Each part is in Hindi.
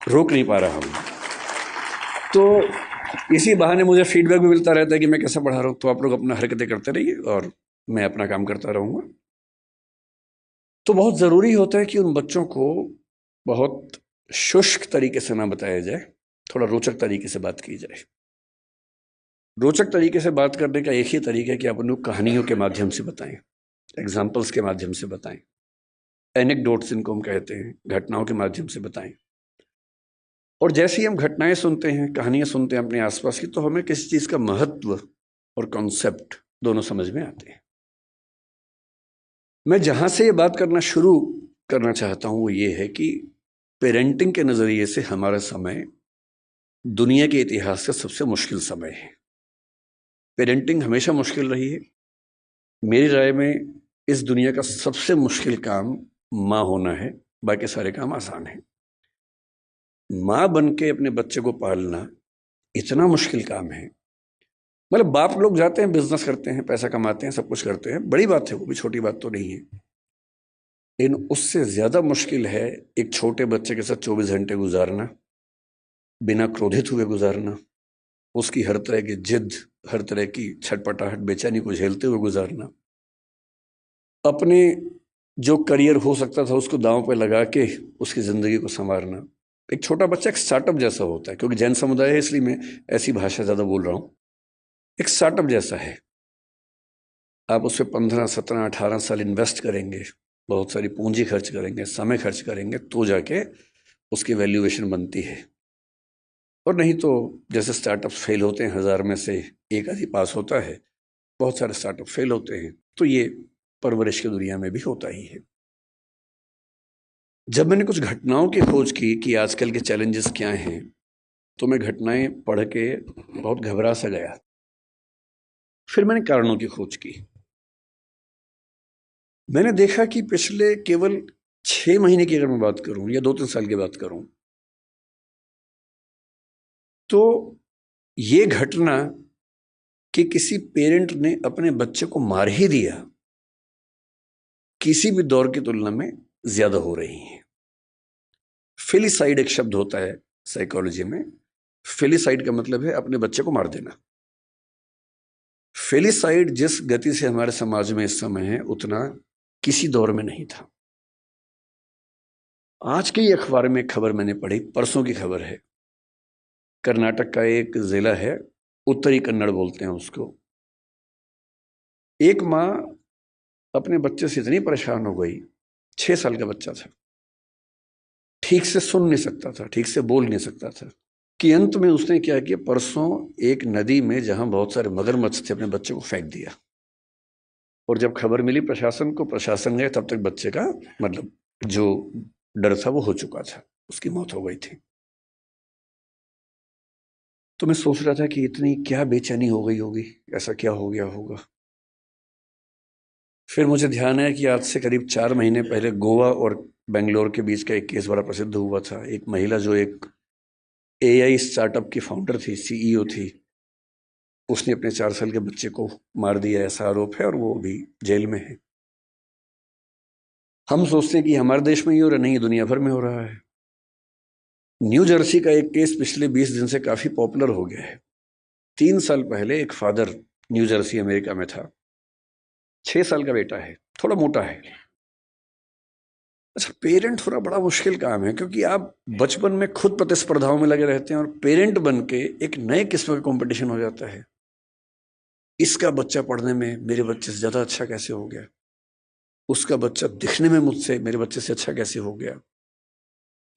रोक नहीं पा रहा हूँ। तो इसी बहाने मुझे फीडबैक भी मिलता रहता है कि मैं कैसा पढ़ा रहा हूँ। तो आप लोग अपना हरकतें करते रहिए और मैं अपना काम करता रहूँगा। तो बहुत ज़रूरी होता है कि उन बच्चों को बहुत शुष्क तरीके से ना बताया जाए, थोड़ा रोचक तरीके से बात की जाए। रोचक तरीके से बात करने का एक ही तरीका है कि आप उनको कहानियों के माध्यम से बताएं, एग्जाम्पल्स के माध्यम से बताएं, एनेक्डोट्स इनको हम कहते हैं, घटनाओं के माध्यम से बताएं। और जैसे ही हम घटनाएं सुनते हैं, कहानियां सुनते हैं अपने आसपास की, तो हमें किसी चीज़ का महत्व और कॉन्सेप्ट दोनों समझ में आते हैं। मैं जहां से ये बात करना शुरू करना चाहता हूं वो ये है कि पेरेंटिंग के नज़रिए से हमारा समय दुनिया के इतिहास का सबसे मुश्किल समय है। पेरेंटिंग हमेशा मुश्किल रही है। मेरी राय में इस दुनिया का सबसे मुश्किल काम माँ होना है, बाकी सारे काम आसान हैं। माँ बन के अपने बच्चे को पालना इतना मुश्किल काम है। मतलब बाप लोग जाते हैं, बिजनेस करते हैं, पैसा कमाते हैं, सब कुछ करते हैं, बड़ी बात है, वो भी छोटी बात तो नहीं है। लेकिन उससे ज्यादा मुश्किल है एक छोटे बच्चे के साथ 24 घंटे गुजारना, बिना क्रोधित हुए गुजारना, उसकी हर तरह की जिद, हर तरह की छटपटाहट, बेचैनी को झेलते हुए गुजारना, अपने जो करियर हो सकता था उसको दांव पे लगा के उसकी जिंदगी को संवारना। एक छोटा बच्चा एक स्टार्टअप जैसा होता है, क्योंकि जैन समुदाय है इसलिए मैं ऐसी भाषा ज्यादा बोल रहा हूं। एक स्टार्टअप जैसा है। आप उस पर 15, 17, 18 साल इन्वेस्ट करेंगे, बहुत सारी पूंजी खर्च करेंगे, समय खर्च करेंगे, तो जाके उसकी वैल्यूएशन बनती है। और नहीं तो जैसे स्टार्टअप फेल होते हैं, 1000 में से एक आदि पास होता है, बहुत सारे स्टार्टअप फेल होते हैं। तो ये परवरिश की दुनिया में भी होता ही है। जब मैंने कुछ घटनाओं की खोज की कि आजकल के चैलेंजेस क्या हैं, तो मैं घटनाएं पढ़ के बहुत घबरा सा गया। फिर मैंने कारणों की खोज की। मैंने देखा कि पिछले केवल 6 महीने की अगर मैं बात करूं या 2-3 साल की बात करूं, तो ये घटना कि किसी पेरेंट ने अपने बच्चे को मार ही दिया, किसी भी दौर की तुलना में ज्यादा हो रही है। फिलिसाइड एक शब्द होता है साइकोलॉजी में। फिलिसाइड का मतलब है अपने बच्चे को मार देना। फिलिसाइड जिस गति से हमारे समाज में इस समय है, उतना किसी दौर में नहीं था। आज के ही अखबार में एक खबर मैंने पढ़ी, परसों की खबर है। कर्नाटक का एक जिला है, उत्तरी कन्नड़ बोलते हैं उसको। एक माँ अपने बच्चे से इतनी परेशान हो गई, 6 साल का बच्चा था, ठीक से सुन नहीं सकता था, ठीक से बोल नहीं सकता था, कि अंत में उसने क्या किया, परसों एक नदी में जहां बहुत सारे मगरमच्छ थे, अपने बच्चे को फेंक दिया। और जब खबर मिली प्रशासन को, प्रशासन गए, तब तक बच्चे का मतलब जो डर था वो हो चुका था, उसकी मौत हो गई थी। तो मैं सोच रहा था कि इतनी क्या बेचैनी हो गई होगी, ऐसा क्या हो गया होगा। फिर मुझे ध्यान है कि आज से करीब 4 महीने पहले गोवा और बेंगलोर के बीच का एक केस बड़ा प्रसिद्ध हुआ था। एक महिला जो एक एआई स्टार्टअप की फाउंडर थी, सीईओ थी, उसने अपने 4 साल के बच्चे को मार दिया, ऐसा आरोप है, और वो अभी जेल में है। हम सोचते हैं कि हमारे देश में ही हो रहा, नहीं, दुनिया भर में हो रहा है। न्यू जर्सी का एक केस पिछले 20 दिन से काफी पॉपुलर हो गया है। 3 साल पहले एक फादर, न्यू जर्सी अमेरिका में था, 6 साल का बेटा है, थोड़ा मोटा है। अच्छा, पेरेंट होना बड़ा मुश्किल काम है, क्योंकि आप बचपन में खुद प्रतिस्पर्धाओं में लगे रहते हैं, और पेरेंट बन के एक नए किस्म का कंपटीशन हो जाता है। इसका बच्चा पढ़ने में मेरे बच्चे से ज्यादा अच्छा कैसे हो गया, उसका बच्चा दिखने में मुझसे, मेरे बच्चे से अच्छा कैसे हो गया।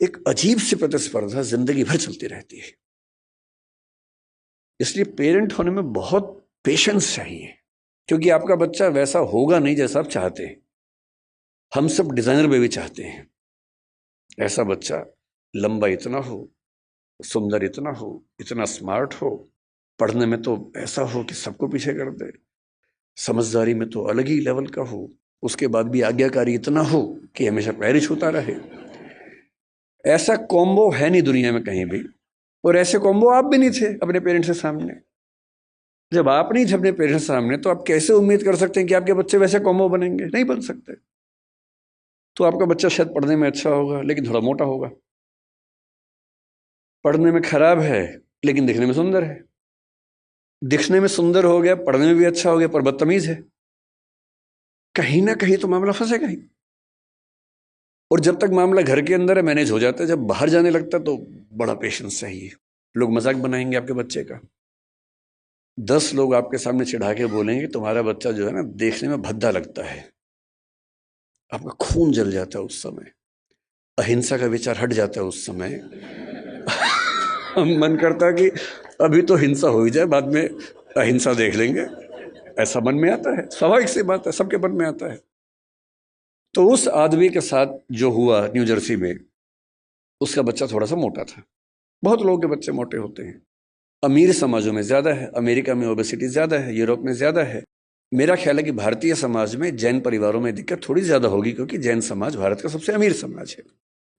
एक अजीब सी प्रतिस्पर्धा जिंदगी भर चलती रहती है। इसलिए पेरेंट होने में बहुत पेशेंस चाहिए, क्योंकि आपका बच्चा वैसा होगा नहीं जैसा आप चाहते हैं। हम सब डिजाइनर बेबी चाहते हैं, ऐसा बच्चा लंबा इतना हो, सुंदर इतना हो, इतना स्मार्ट हो, पढ़ने में तो ऐसा हो कि सबको पीछे कर दे, समझदारी में तो अलग ही लेवल का हो, उसके बाद भी आज्ञाकारी इतना हो कि हमेशा पैर ही छूता रहे। ऐसा कॉम्बो है नहीं दुनिया में कहीं भी। और ऐसे कॉम्बो आप भी नहीं थे अपने पेरेंट्स के सामने। जब आप नहीं थे अपने पेरेंट्स के सामने, तो आप कैसे उम्मीद कर सकते हैं कि आपके बच्चे वैसे कॉम्बो बनेंगे? नहीं बन सकते। तो आपका बच्चा शायद पढ़ने में अच्छा होगा, लेकिन थोड़ा मोटा होगा। पढ़ने में खराब है लेकिन दिखने में सुंदर है, दिखने में सुंदर हो गया, पढ़ने में भी अच्छा हो गया, पर बदतमीज है। कहीं ना कहीं तो मामला फंसेगा ही। और जब तक मामला घर के अंदर है मैनेज हो जाता है, जब बाहर जाने लगता है तो बड़ा पेशेंस चाहिए। लोग मजाक बनाएंगे आपके बच्चे का, 10 लोग आपके सामने चिढ़ा के बोलेंगे तुम्हारा बच्चा जो है ना देखने में भद्दा लगता है, आपका खून जल जाता है उस समय, अहिंसा का विचार हट जाता है उस समय। मन करता है कि अभी तो हिंसा हो ही जाए, बाद में अहिंसा देख लेंगे, ऐसा मन में आता है। स्वाभाविक सी बात है, सबके मन में आता है। तो उस आदमी के साथ जो हुआ न्यू जर्सी में, उसका बच्चा थोड़ा सा मोटा था। बहुत लोगों के बच्चे मोटे होते हैं, अमीर समाजों में ज्यादा है, अमेरिका में ओबेसिटी ज्यादा है, यूरोप में ज्यादा है। मेरा ख्याल है कि भारतीय समाज में जैन परिवारों में दिक्कत थोड़ी ज्यादा होगी, क्योंकि जैन समाज भारत का सबसे अमीर समाज है,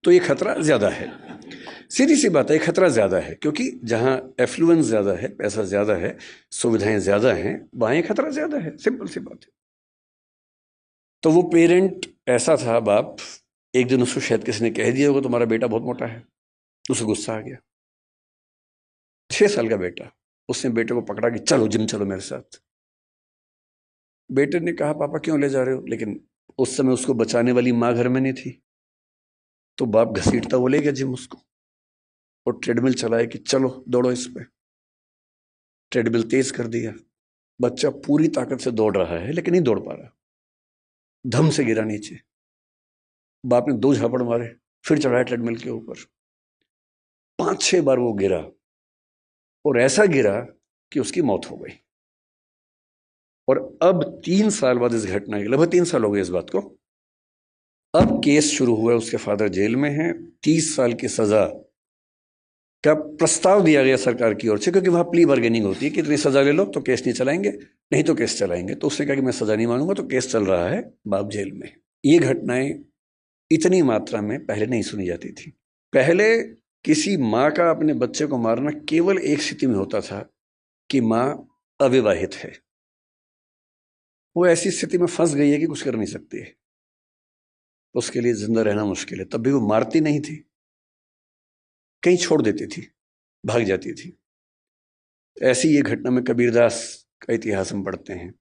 तो ये खतरा ज्यादा है। सीधी सी बात है, ये खतरा ज्यादा है, क्योंकि जहां एफ्लुएंस ज्यादा है, पैसा ज्यादा है, सुविधाएं ज्यादा हैं, वहां ये खतरा ज्यादा है। सिंपल सी बात है। तो वो पेरेंट ऐसा था, बाप, एक दिन उसको शायद किसी ने कह दिया होगा तुम्हारा बेटा बहुत मोटा है, उसे गुस्सा आ गया। 6 साल का बेटा, उसने बेटे को पकड़ा कि चलो जिम चलो मेरे साथ। बेटे ने कहा पापा क्यों ले जा रहे हो, लेकिन उस समय उसको बचाने वाली माँ घर में नहीं थी, तो बाप घसीटता वो ले गया जिम उसको, और ट्रेडमिल चलाए कि चलो दौड़ो इस पे। ट्रेडमिल तेज कर दिया, बच्चा पूरी ताकत से दौड़ रहा है लेकिन नहीं दौड़ पा रहा, धम से गिरा नीचे। बाप ने 2 झापड़ मारे, फिर चढ़ाया ट्रेडमिल के ऊपर। 5-6 बार वो गिरा, और ऐसा गिरा कि उसकी मौत हो गई। और अब 3 साल बाद इस घटना के, लगभग 3 साल हो गए इस बात को, अब केस शुरू हुआ है, उसके फादर जेल में हैं, 30 साल की सजा का प्रस्ताव दिया गया सरकार की ओर से, क्योंकि वहां प्ली बार्गेनिंग होती है कि इतनी सजा ले लो तो केस नहीं चलाएंगे, नहीं तो केस चलाएंगे। तो उसने कहा कि मैं सजा नहीं मानूंगा, तो केस चल रहा है, बाप जेल में। ये घटनाएं इतनी मात्रा में पहले नहीं सुनी जाती थी। पहले किसी माँ का अपने बच्चे को मारना केवल एक स्थिति में होता था कि माँ अविवाहित है, वो ऐसी स्थिति में फंस गई है कि कुछ कर नहीं सकती है, उसके लिए जिंदा रहना मुश्किल है, तब भी वो मारती नहीं थी, कहीं छोड़ देती थी, भाग जाती थी। ऐसी ये घटना में कबीरदास का इतिहास हम पढ़ते हैं।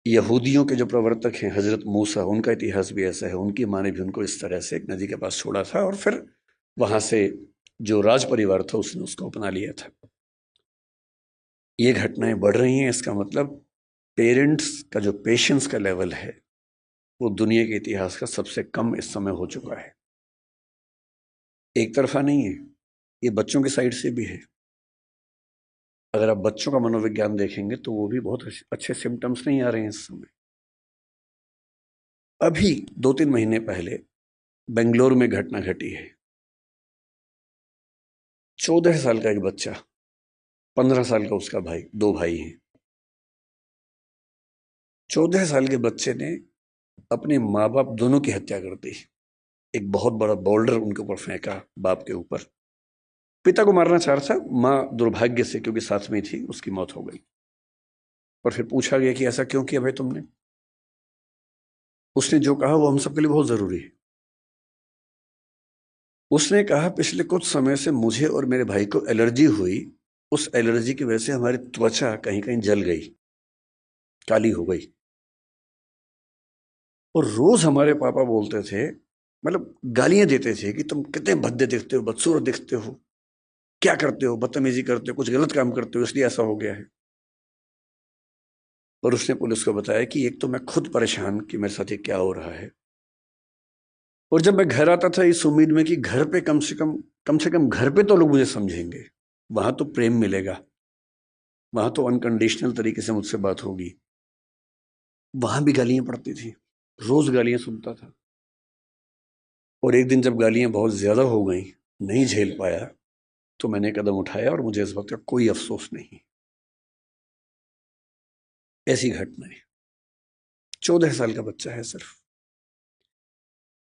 यहूदियों के जो प्रवर्तक हैं हजरत मूसा, उनका इतिहास भी ऐसा है। उनकी माँ ने भी उनको इस तरह से एक नदी के पास छोड़ा था, और फिर वहां से जो राज परिवार था उसने उसको अपना लिया था। ये घटनाएं बढ़ रही हैं, इसका मतलब पेरेंट्स का जो पेशेंस का लेवल है वो दुनिया के इतिहास का सबसे कम इस समय हो चुका है। एक तरफा नहीं है, ये बच्चों की साइड से भी है। अगर आप बच्चों का मनोविज्ञान देखेंगे तो वो भी बहुत अच्छे सिम्टम्स नहीं आ रहे हैं इस समय। अभी 2-3 महीने पहले बेंगलोर में घटना घटी है। 14 साल का एक बच्चा, 15 साल का उसका भाई, 2 भाई हैं। 14 साल के बच्चे ने अपने माँ बाप दोनों की हत्या कर दी। एक बहुत बड़ा बोल्डर उनके ऊपर फेंका, बाप के ऊपर। पिता को मारना चाह रहा था, माँ दुर्भाग्य से, क्योंकि साथ में थी, उसकी मौत हो गई। और फिर पूछा गया कि ऐसा क्यों किया भाई तुमने। उसने जो कहा वो हम सबके लिए बहुत जरूरी है। उसने कहा पिछले कुछ समय से मुझे और मेरे भाई को एलर्जी हुई, उस एलर्जी की वजह से हमारी त्वचा कहीं कहीं जल गई, काली हो गई, और रोज हमारे पापा बोलते थे, मतलब गालियां देते थे कि तुम कितने भद्दे दिखते हो, बदसूरत दिखते हो, क्या करते हो, बदतमीजी करते हो, कुछ गलत काम करते हो, इसलिए ऐसा हो गया है। और उसने पुलिस को बताया कि एक तो मैं खुद परेशान कि मेरे साथ ये क्या हो रहा है, और जब मैं घर आता था इस उम्मीद में कि घर पे कम से कम घर पे तो लोग मुझे समझेंगे, वहां तो प्रेम मिलेगा, वहां तो अनकंडीशनल तरीके से मुझसे बात होगी। वहां भी गालियां पड़ती थी, रोज गालियां सुनता था। और एक दिन जब गालियां बहुत ज्यादा हो गई, नहीं झेल पाया, तो मैंने कदम उठाया, और मुझे इस वक्त का कोई अफसोस नहीं। ऐसी घटना है। 14 साल का बच्चा है सिर्फ।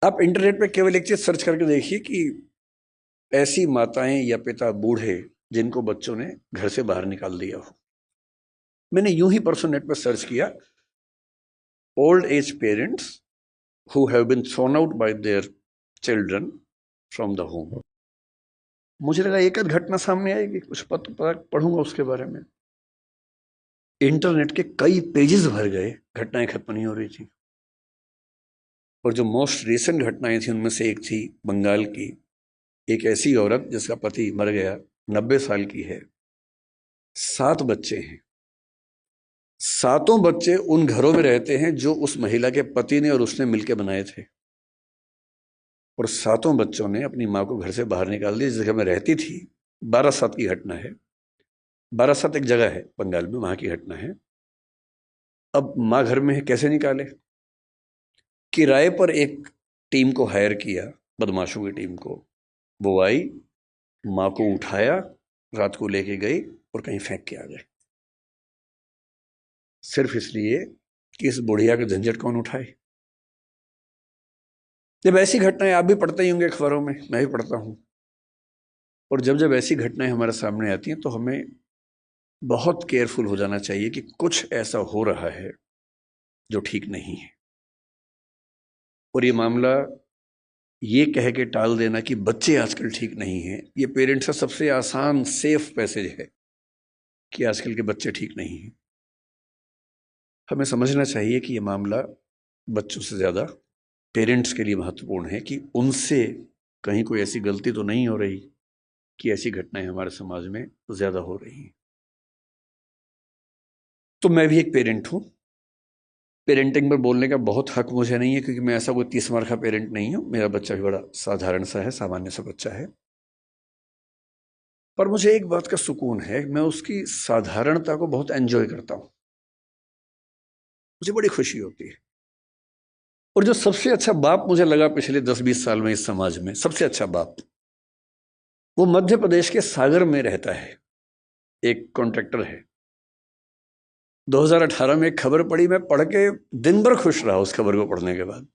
आप इंटरनेट पे केवल एक चीज सर्च करके देखिए कि ऐसी माताएं या पिता बूढ़े जिनको बच्चों ने घर से बाहर निकाल दिया हो। मैंने यूं ही परसों नेट पर सर्च किया, old age parents who have been thrown out by their children from the home. मुझे लगा एक आध घटना सामने आएगी, कुछ पढ़ूंगा उसके बारे में। इंटरनेट के कई पेजेस भर गए, घटनाएं खत्म नहीं हो रही थी। और जो मोस्ट रिसेंट घटनाएं थी उनमें से एक थी बंगाल की, एक ऐसी औरत जिसका पति मर गया, 90 साल की है, 7 बच्चे हैं। 7 बच्चे उन घरों में रहते हैं जो उस महिला के पति ने और उसने मिलकर बनाए थे। और 7 बच्चों ने अपनी माँ को घर से बाहर निकाल दिया, जिस जगह में रहती थी। 12/7 की घटना है। 12/7 एक जगह है बंगाल में, वहां की घटना है। अब माँ घर में है, कैसे निकाले? किराए पर एक टीम को हायर किया, बदमाशों की टीम को। वो आई, माँ को उठाया, रात को लेके गई और कहीं फेंक के आ गए, सिर्फ इसलिए कि इस बुढ़िया के झंझट कौन उठाए। जब ऐसी घटनाएं, आप भी पढ़ते ही होंगे अखबारों में, मैं भी पढ़ता हूं। और जब जब ऐसी घटनाएं हमारे सामने आती हैं तो हमें बहुत केयरफुल हो जाना चाहिए कि कुछ ऐसा हो रहा है जो ठीक नहीं है। और ये मामला ये कह के टाल देना कि बच्चे आजकल ठीक नहीं हैं, ये पेरेंट्स का सबसे आसान सेफ मैसेज है कि आजकल के बच्चे ठीक नहीं हैं। हमें समझना चाहिए कि ये मामला बच्चों से ज़्यादा पेरेंट्स के लिए महत्वपूर्ण है, कि उनसे कहीं कोई ऐसी गलती तो नहीं हो रही कि ऐसी घटनाएं हमारे समाज में ज़्यादा हो रही हैं। तो मैं भी एक पेरेंट हूँ। पेरेंटिंग पर बोलने का बहुत हक मुझे नहीं है, क्योंकि मैं ऐसा कोई 30 मार का पेरेंट नहीं हूँ। मेरा बच्चा भी बड़ा साधारण सा है, सामान्य सा बच्चा है। पर मुझे एक बात का सुकून है, मैं उसकी साधारणता को बहुत एंजॉय करता हूँ, मुझे बड़ी खुशी होती है। और जो सबसे अच्छा बाप मुझे लगा पिछले 10-20 साल में इस समाज में, सबसे अच्छा बाप, वो मध्य प्रदेश के सागर में रहता है, एक कॉन्ट्रैक्टर है। 2018 में एक खबर पड़ी, मैं पढ़ के दिन भर खुश रहा उस खबर को पढ़ने के बाद।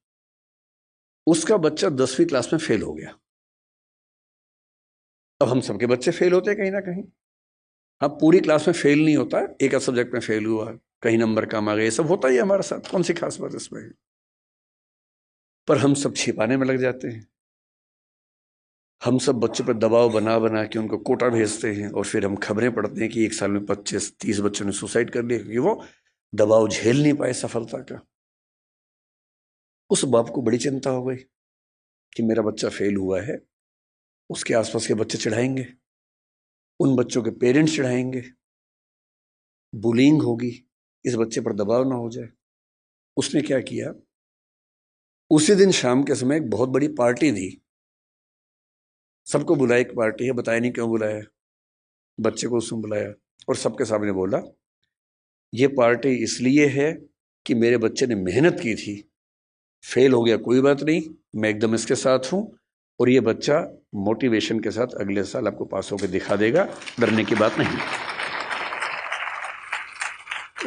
उसका बच्चा 10वीं क्लास में फेल हो गया। अब हम सबके बच्चे फेल होते हैं कहीं ना कहीं। हाँ, पूरी क्लास में फेल नहीं होता, एक आध सब्जेक्ट में फेल हुआ, कहीं नंबर कम आ गए, ये सब होता ही है हमारे साथ, कौन सी खास बात इसमें है। पर हम सब छिपाने में लग जाते हैं। हम सब बच्चों पर दबाव बना बना के उनको कोटा भेजते हैं, और फिर हम खबरें पढ़ते हैं कि एक साल में 25-30 बच्चों ने सुसाइड कर लिया, क्योंकि वो दबाव झेल नहीं पाए सफलता का। उस बाप को बड़ी चिंता हो गई कि मेरा बच्चा फेल हुआ है, उसके आसपास के बच्चे चिढ़ाएंगे, उन बच्चों के पेरेंट्स चिढ़ाएंगे, बुलिंग होगी, इस बच्चे पर दबाव ना हो जाए। उसने क्या किया, उसी दिन शाम के समय एक बहुत बड़ी पार्टी दी, सबको बुलाया, एक पार्टी है, बताया नहीं क्यों बुलाया, बच्चे को उसने बुलाया और सबके सामने बोला, ये पार्टी इसलिए है कि मेरे बच्चे ने मेहनत की थी, फेल हो गया कोई बात नहीं, मैं एकदम इसके साथ हूं, और ये बच्चा मोटिवेशन के साथ अगले साल आपको पास होकर दिखा देगा, डरने की बात नहीं।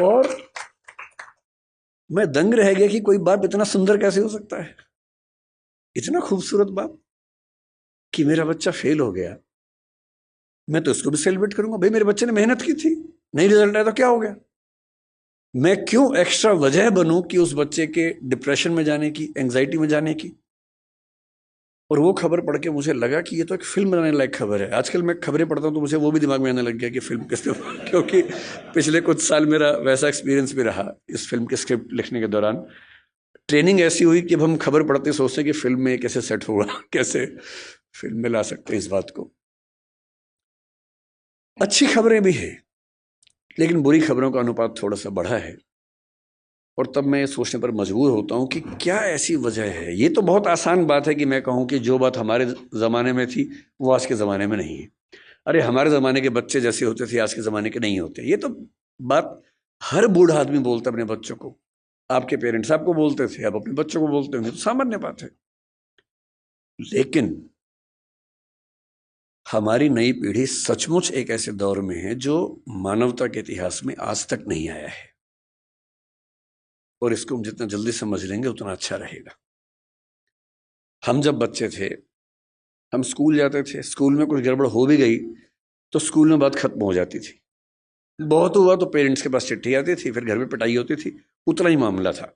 और मैं दंग रह गया कि कोई बाप इतना सुंदर कैसे हो सकता है, इतना खूबसूरत बाप, कि मेरा बच्चा फेल हो गया, मैं तो इसको भी सेलिब्रेट करूंगा। भाई, मेरे बच्चे ने मेहनत की थी, नहीं रिजल्ट आया तो क्या हो गया, मैं क्यों एक्स्ट्रा वजह बनूं कि उस बच्चे के डिप्रेशन में जाने की, एंजाइटी में जाने की। और वो खबर पढ़ के मुझे लगा कि ये तो एक फिल्म बनाने लायक खबर है। आजकल मैं खबरें पढ़ता हूँ तो मुझे वो भी दिमाग में आने लग गया कि फिल्म किसके क्योंकि पिछले कुछ साल मेरा वैसा एक्सपीरियंस भी रहा इस फिल्म के स्क्रिप्ट लिखने के दौरान। ट्रेनिंग ऐसी हुई कि अब हम खबर पढ़ते सोचते कि फिल्म में कैसे सेट होगा, कैसे फिल्म में ला सकते हैं इस बात को। अच्छी खबरें भी है, लेकिन बुरी खबरों का अनुपात थोड़ा सा बढ़ा है। और तब मैं ये सोचने पर मजबूर होता हूँ कि क्या ऐसी वजह है। ये तो बहुत आसान बात है कि मैं कहूँ कि जो बात हमारे ज़माने में थी वो आज के ज़माने में नहीं है। अरे, हमारे ज़माने के बच्चे जैसे होते थे आज के ज़माने के नहीं होते। ये तो बात हर बूढ़ा आदमी बोलता है अपने बच्चों को। आपके पेरेंट्स आपको बोलते थे, आप अपने बच्चों को बोलते होंगे, तो सामान्य बात है। लेकिन हमारी नई पीढ़ी सचमुच एक ऐसे दौर में है जो मानवता के इतिहास में आज तक नहीं आया है, और इसको हम जितना जल्दी समझ लेंगे उतना अच्छा रहेगा। हम जब बच्चे थे, हम स्कूल जाते थे, स्कूल में कुछ गड़बड़ हो भी गई तो स्कूल में बात खत्म हो जाती थी। बहुत हुआ तो पेरेंट्स के पास चिट्ठी आती थी, फिर घर में पिटाई होती थी, उतना ही मामला था।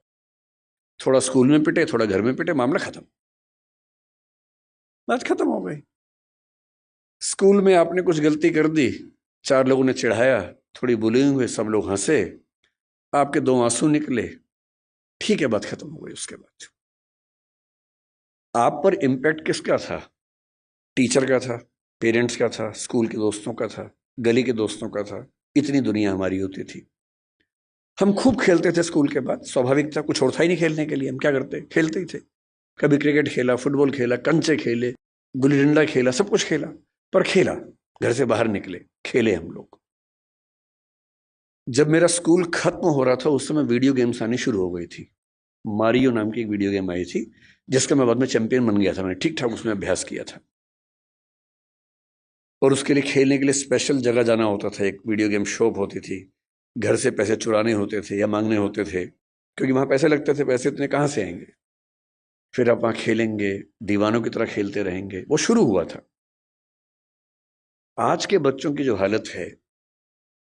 थोड़ा स्कूल में पिटे, थोड़ा घर में पिटे, मामला खत्म, बात खत्म हो गई। स्कूल में आपने कुछ गलती कर दी, 4 लोगों ने चिढ़ाया, थोड़ी बुलिंग हुई, सब लोग हंसे, आपके 2 आंसू निकले, ठीक है, बात खत्म हो गई। उसके बाद आप पर इम्पैक्ट किसका था? टीचर का था, पेरेंट्स का था, स्कूल के दोस्तों का था, गली के दोस्तों का था। इतनी दुनिया हमारी होती थी। हम खूब खेलते थे स्कूल के बाद, स्वाभाविक था, कुछ और था ही नहीं खेलने के लिए। हम क्या करते? खेलते ही थे। कभी क्रिकेट खेला, फुटबॉल खेला, कंचे खेले, गुल्ली डंडा खेला, सब कुछ खेला। पर खेला, घर से बाहर निकले, खेले हम लोग। जब मेरा स्कूल खत्म हो रहा था उस समय वीडियो गेम्स आनी शुरू हो गई थी। मारियो नाम की एक वीडियो गेम आई थी, जिसका मैं बाद में चैंपियन बन गया था। मैंने ठीक ठाक उसमें अभ्यास किया था, और उसके लिए खेलने के लिए स्पेशल जगह जाना होता था। एक वीडियो गेम शॉप होती थी, घर से पैसे चुराने होते थे या मांगने होते थे, क्योंकि वहां पैसे लगते थे। पैसे इतने कहाँ से आएंगे? फिर आप वहां खेलेंगे, दीवानों की तरह खेलते रहेंगे। वो शुरू हुआ था। आज के बच्चों की जो हालत है,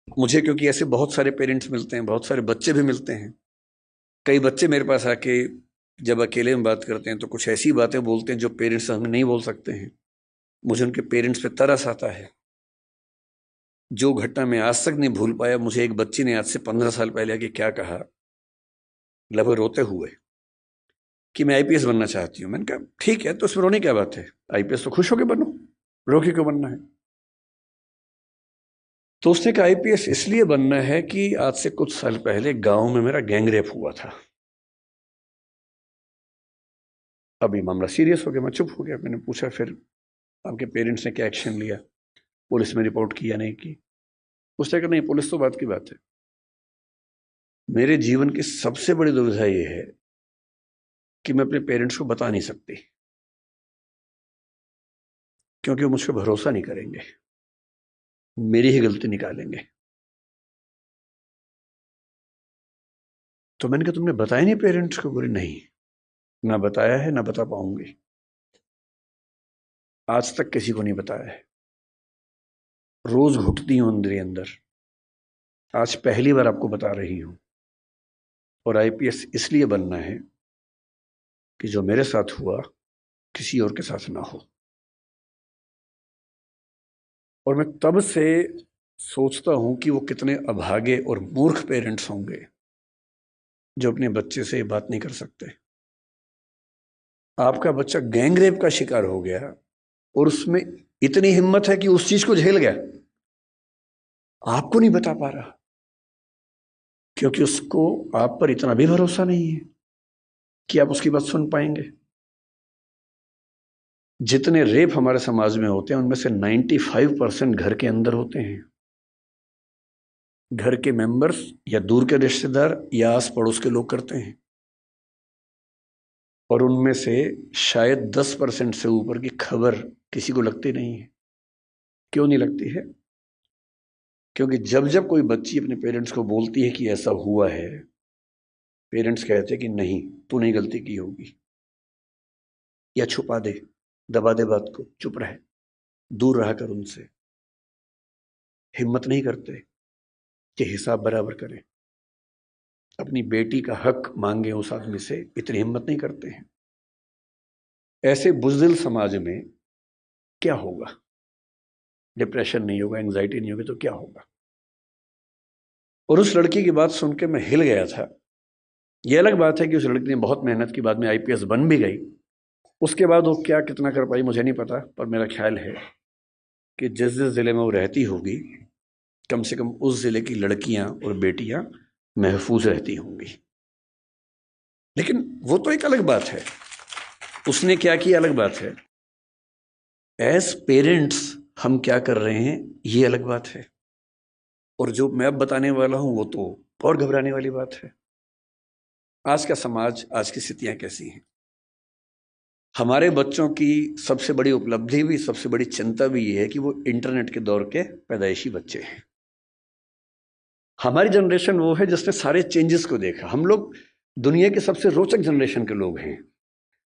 मुझे क्योंकि ऐसे बहुत सारे पेरेंट्स मिलते हैं, बहुत सारे बच्चे भी मिलते हैं। कई बच्चे मेरे पास आके जब अकेले में बात करते हैं तो कुछ ऐसी बातें बोलते हैं जो पेरेंट्स हमें नहीं बोल सकते हैं। मुझे उनके पेरेंट्स पे तरस आता है। जो घटना मैं आज तक नहीं भूल पाया, मुझे एक बच्ची ने आज से 15 साल पहले आके क्या कहा, लगभग रोते हुए, कि मैं आईपीएस बनना चाहती हूँ। मैंने कहा ठीक है, तो उसमें रोने क्या बात है? आईपीएस तो खुश होकर बनो, रो के क्यों बनना है? तो उसने कहा आईपीएस इसलिए बनना है कि आज से कुछ साल पहले गांव में मेरा गैंगरेप हुआ था। अभी मामला सीरियस हो गया, मैं चुप हो गया। मैंने पूछा फिर आपके पेरेंट्स ने क्या एक्शन लिया? पुलिस में रिपोर्ट किया? नहीं की? उसने कहा नहीं, पुलिस तो बात की बात है। मेरे जीवन की सबसे बड़ी दुविधा यह है कि मैं अपने पेरेंट्स को बता नहीं सकती, क्योंकि वो मुझ पर भरोसा नहीं करेंगे, मेरी ही गलती निकालेंगे। तो मैंने कहा तुमने बताया नहीं पेरेंट्स को? बोले नहीं, ना बताया है, ना बता पाऊंगी। आज तक किसी को नहीं बताया है। रोज घुटती हूं अंदर ही अंदर। आज पहली बार आपको बता रही हूं। और आईपीएस इसलिए बनना है कि जो मेरे साथ हुआ किसी और के साथ ना हो। और मैं तब से सोचता हूं कि वो कितने अभागे और मूर्ख पेरेंट्स होंगे जो अपने बच्चे से ये बात नहीं कर सकते। आपका बच्चा गैंगरेप का शिकार हो गया और उसमें इतनी हिम्मत है कि उस चीज को झेल गया, आपको नहीं बता पा रहा, क्योंकि उसको आप पर इतना भी भरोसा नहीं है कि आप उसकी बात सुन पाएंगे। जितने रेप हमारे समाज में होते हैं उनमें से 95% घर के अंदर होते हैं। घर के मेंबर्स या दूर के रिश्तेदार या आस पड़ोस के लोग करते हैं। और उनमें से शायद 10% से ऊपर की खबर किसी को लगती नहीं है। क्यों नहीं लगती है? क्योंकि जब जब कोई बच्ची अपने पेरेंट्स को बोलती है कि ऐसा हुआ है, पेरेंट्स कहते हैं कि नहीं, तूने गलती की होगी, या छुपा दे, दबा दे बात को, चुप रहे, दूर रहा कर उनसे। हिम्मत नहीं करते कि हिसाब बराबर करें, अपनी बेटी का हक मांगे उस आदमी से, इतनी हिम्मत नहीं करते हैं। ऐसे बुज़दिल समाज में क्या होगा? डिप्रेशन नहीं होगा, एंजाइटी नहीं होगी, तो क्या होगा? और उस लड़की की बात सुन के मैं हिल गया था। यह अलग बात है कि उस लड़की ने बहुत मेहनत की, बाद में आईपीएस बन भी गई। उसके बाद वो क्या कितना कर पाई मुझे नहीं पता, पर मेरा ख्याल है कि जिस जिस जिले में वो रहती होगी, कम से कम उस जिले की लड़कियां और बेटियां महफूज रहती होंगी। लेकिन वो तो एक अलग बात है, उसने क्या किया अलग बात है। एज पेरेंट्स हम क्या कर रहे हैं ये अलग बात है। और जो मैं अब बताने वाला हूं वो तो और घबराने वाली बात है। आज का समाज, आज की स्थितियां कैसी हैं? हमारे बच्चों की सबसे बड़ी उपलब्धि भी, सबसे बड़ी चिंता भी ये है कि वो इंटरनेट के दौर के पैदाइशी बच्चे हैं। हमारी जनरेशन वो है जिसने सारे चेंजेस को देखा। हम लोग दुनिया के सबसे रोचक जनरेशन के लोग हैं।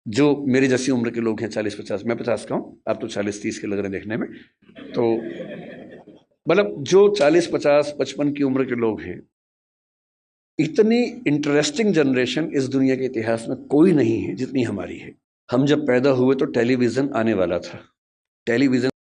जो मेरी जैसी उम्र के लोग हैं, 40-50, मैं 50 का हूँ, आप तो 40-30 के लग रहे हैं देखने में। तो मतलब जो 40-50-55 की उम्र के लोग हैं, इतनी इंटरेस्टिंग जनरेशन इस दुनिया के इतिहास में कोई नहीं है जितनी हमारी है। हम जब पैदा हुए तो टेलीविजन आने वाला था। टेलीविजन